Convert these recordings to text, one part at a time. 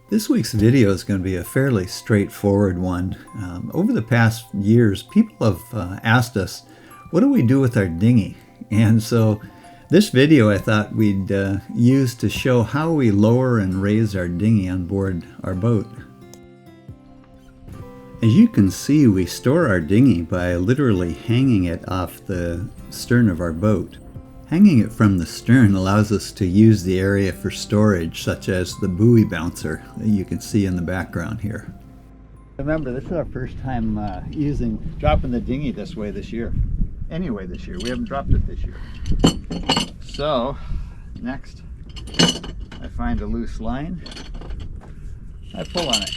This week's video is going to be a fairly straightforward one. Over the past years, people have asked us, what do we do with our dinghy? And so this video I thought we'd use to show how we lower and raise our dinghy on board our boat. As you can see, we store our dinghy by literally hanging it off the stern of our boat. Hanging it from the stern allows us to use the area for storage, such as the buoy bouncer that you can see in the background here. Remember, this is our first time dropping the dinghy this way this year. Anyway, this year. We haven't dropped it this year. So, next, I find a loose line. I pull on it.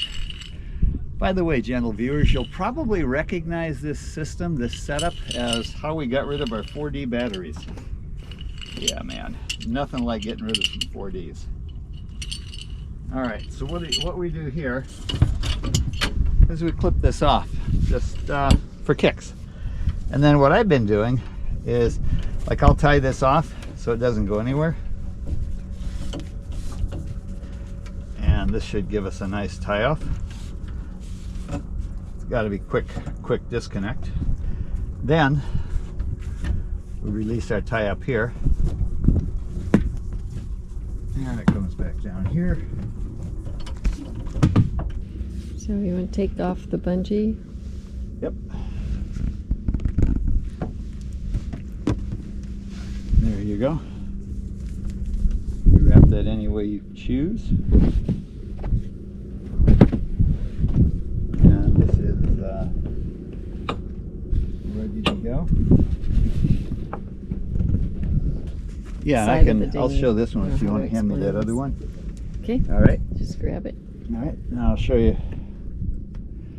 By the way, gentle viewers, you'll probably recognize this system, this setup, as how we got rid of our 4D batteries. Yeah, man, nothing like getting rid of some 4Ds. All right, so what we do here is we clip this off, just for kicks. And then what I've been doing is, like, I'll tie this off so it doesn't go anywhere. And this should give us a nice tie off. It's got to be quick disconnect. Then we release our tie up here. And it comes back down here. So you want to take off the bungee? Yep. There you go. You wrap that any way you choose. And this is ready to go. Yeah, I'll show this one if you want to hand me that other one. Okay. All right. Just grab it. All right. Now I'll show you.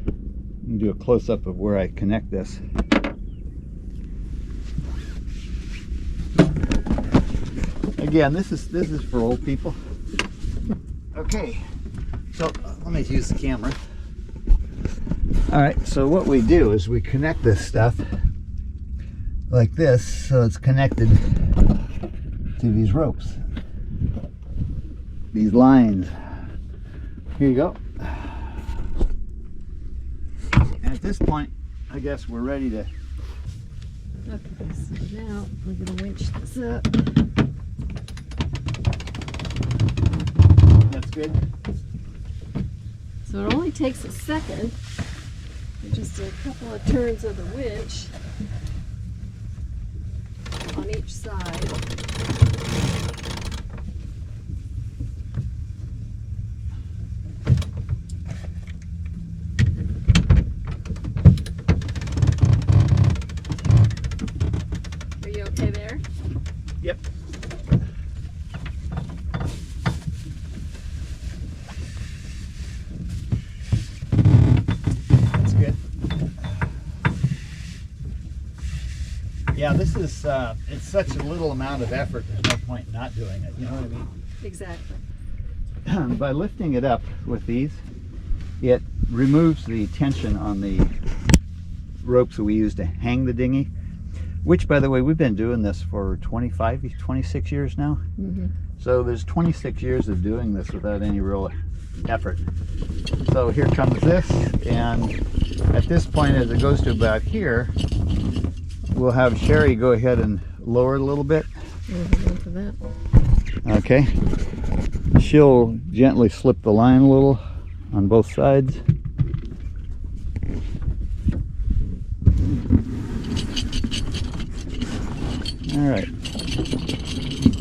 You can do a close-up of where I connect this. Again, this is for old people. Okay. So let me use the camera. All right. So what we do is we connect this stuff like this, so it's connected to these ropes, these lines. Here you go. And at this point, I guess we're ready to. Okay, so now we're going to winch this up. That's good. So it only takes a second. Just a couple of turns of the winch on each side. Are you okay there? Yep. That's good. Yeah, this is, it's such a little amount of effort, there's no point in not doing it, you know what I mean? Exactly. By lifting it up with these, it removes the tension on the ropes that we use to hang the dinghy, which, by the way, we've been doing this for 26 years now. Mm-hmm. So there's 26 years of doing this without any real effort. So here comes this, and at this point, as it goes to about here, we'll have Sherry go ahead and lower it a little bit. For that. Okay. She'll gently slip the line a little on both sides. All right.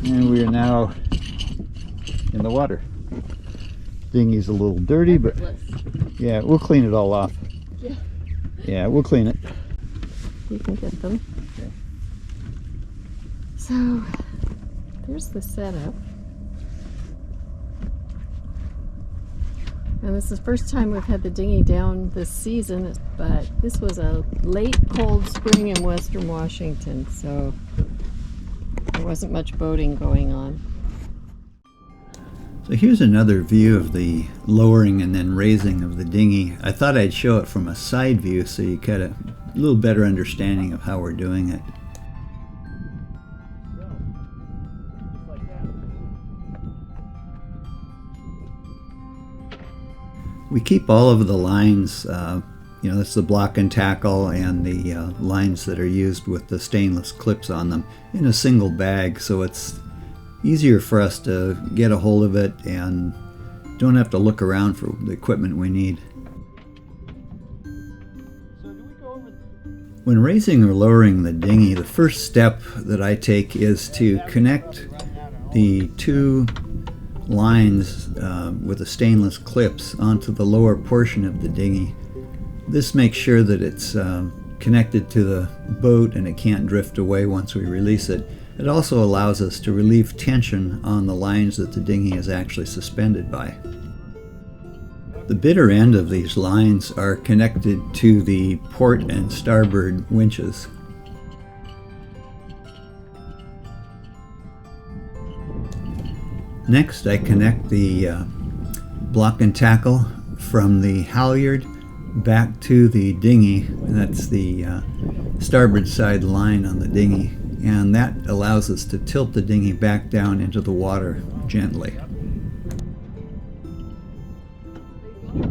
And we are now in the water. Dinghy's a little dirty, but yeah, we'll clean it all off. Yeah. Yeah, we'll clean it. You can get them. Okay. So there's the setup. And this is the first time we've had the dinghy down this season, but this was a late cold spring in Western Washington, so there wasn't much boating going on. So here's another view of the lowering and then raising of the dinghy. I thought I'd show it from a side view so you get a little better understanding of how we're doing it. We keep all of the lines, that's the block and tackle and the lines that are used with the stainless clips on them, in a single bag, so it's easier for us to get a hold of it and don't have to look around for the equipment we need. When raising or lowering the dinghy, the first step that I take is to connect the two lines with the stainless clips onto the lower portion of the dinghy. This makes sure that it's connected to the boat and it can't drift away once we release it. It also allows us to relieve tension on the lines that the dinghy is actually suspended by. The bitter end of these lines are connected to the port and starboard winches. Next, I connect the block and tackle from the halyard back to the dinghy. That's the starboard side line on the dinghy, and that allows us to tilt the dinghy back down into the water gently. Not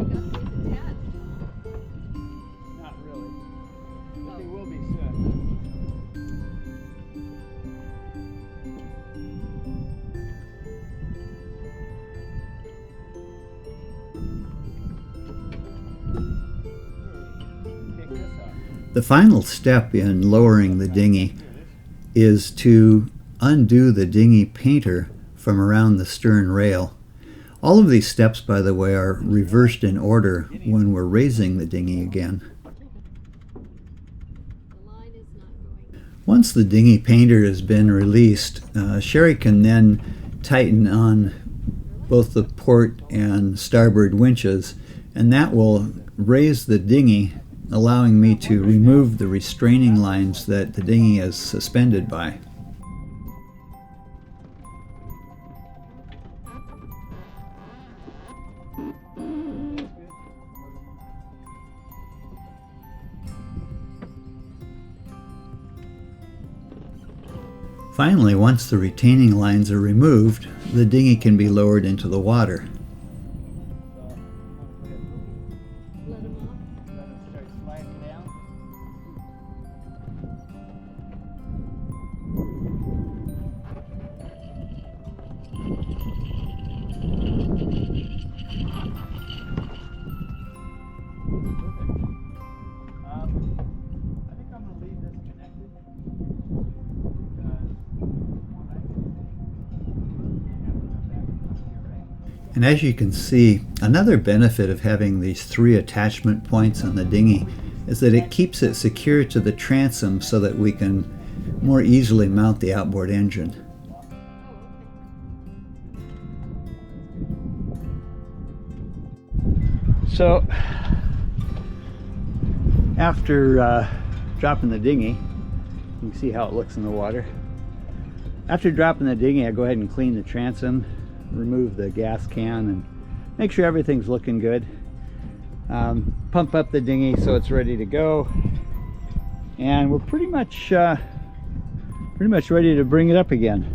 really. But they will be soon. Pick this up. The final step in lowering the dinghy is to undo the dinghy painter from around the stern rail. All of these steps, by the way, are reversed in order when we're raising the dinghy again. Once the dinghy painter has been released, Sherry can then tighten on both the port and starboard winches, and that will raise the dinghy, allowing me to remove the restraining lines that the dinghy is suspended by. Finally, once the retaining lines are removed, the dinghy can be lowered into the water. Let them start sliding down. I think I'm going to leave this connected. And as you can see, another benefit of having these three attachment points on the dinghy is that it keeps it secure to the transom so that we can more easily mount the outboard engine. So, after dropping the dinghy, you can see how it looks in the water. After dropping the dinghy, I go ahead and clean the transom, remove the gas can, and make sure everything's looking good. Pump up the dinghy so it's ready to go, and we're pretty much ready to bring it up again.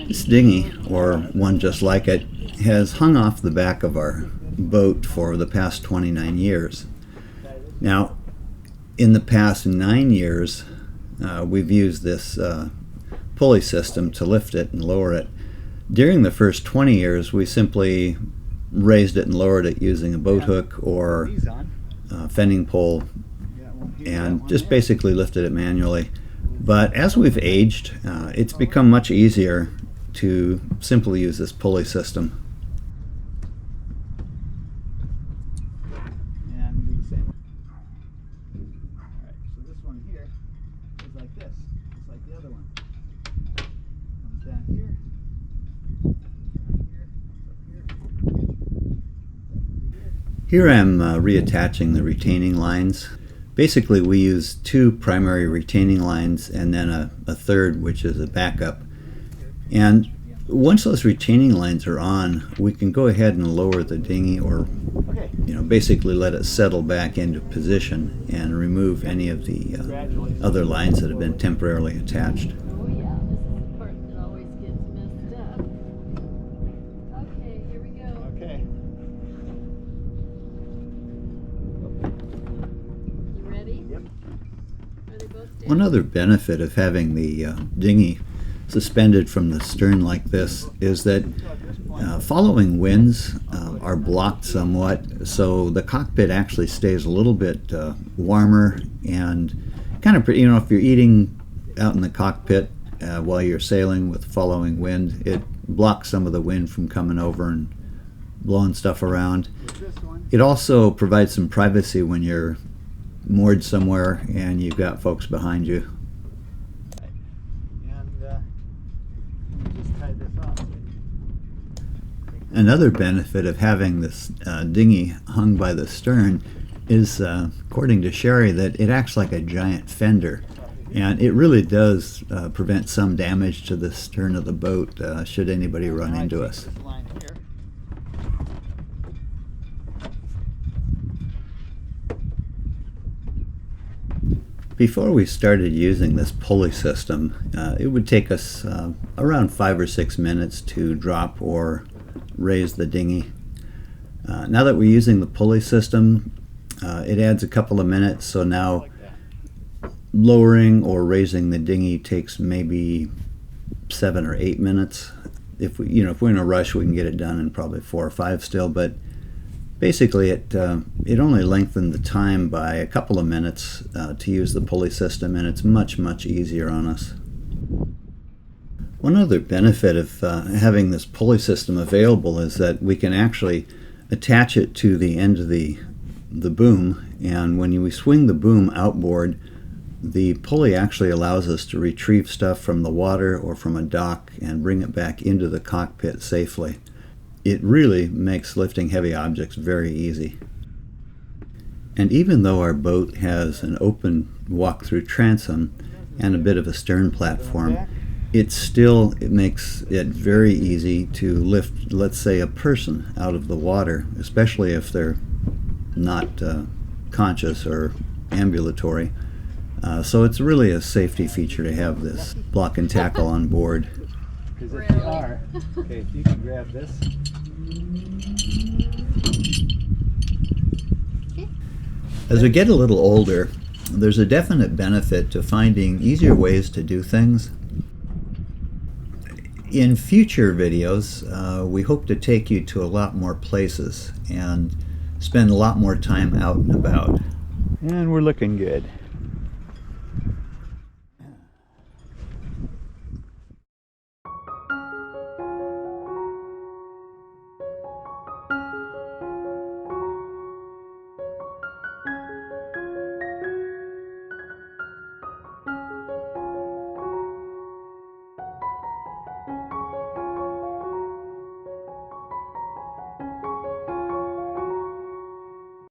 This dinghy, or one just like it, has hung off the back of our boat for the past 29 years. Now, in the past 9 years, we've used this pulley system to lift it and lower it. During the first 20 years, we simply raised it and lowered it using a boat hook or a fending pole, and just basically lifted it manually. But as we've aged, it's become much easier to simply use this pulley system. And the same. Alright, so this one here is like this, just like the other one. Comes down here, Here I'm reattaching the retaining lines. Basically, we use 2 primary retaining lines and then a third, which is a backup. And once those retaining lines are on, we can go ahead and lower the dinghy, or basically let it settle back into position and remove any of the other lines that have been temporarily attached. Oh yeah, this is the part that always gets messed up. Okay, here we go. Okay. You ready? Yep. Are they both down? One other benefit of having the dinghy suspended from the stern like this is that following winds are blocked somewhat, so the cockpit actually stays a little bit warmer, and kind of, if you're eating out in the cockpit while you're sailing with following wind, it blocks some of the wind from coming over and blowing stuff around. It also provides some privacy when you're moored somewhere and you've got folks behind you. Another benefit of having this dinghy hung by the stern is, according to Sherry, that it acts like a giant fender, and it really does prevent some damage to the stern of the boat should anybody run into us. Before we started using this pulley system, it would take us around 5 or 6 minutes to drop or raise the dinghy. Now that we're using the pulley system, it adds a couple of minutes, so now lowering or raising the dinghy takes maybe 7 or 8 minutes. If we're in a rush, we can get it done in probably 4 or 5 still, but basically it only lengthened the time by a couple of minutes to use the pulley system, and it's much easier on us. One other benefit of having this pulley system available is that we can actually attach it to the end of the boom, and when we swing the boom outboard, the pulley actually allows us to retrieve stuff from the water or from a dock and bring it back into the cockpit safely. It really makes lifting heavy objects very easy. And even though our boat has an open walk-through transom and a bit of a stern platform, it makes it very easy to lift, let's say, a person out of the water, especially if they're not conscious or ambulatory. So it's really a safety feature to have this block and tackle on board. Because if you are, okay, if you can grab this. As we get a little older, there's a definite benefit to finding easier ways to do things. In future videos, we hope to take you to a lot more places and spend a lot more time out and about. And we're looking good.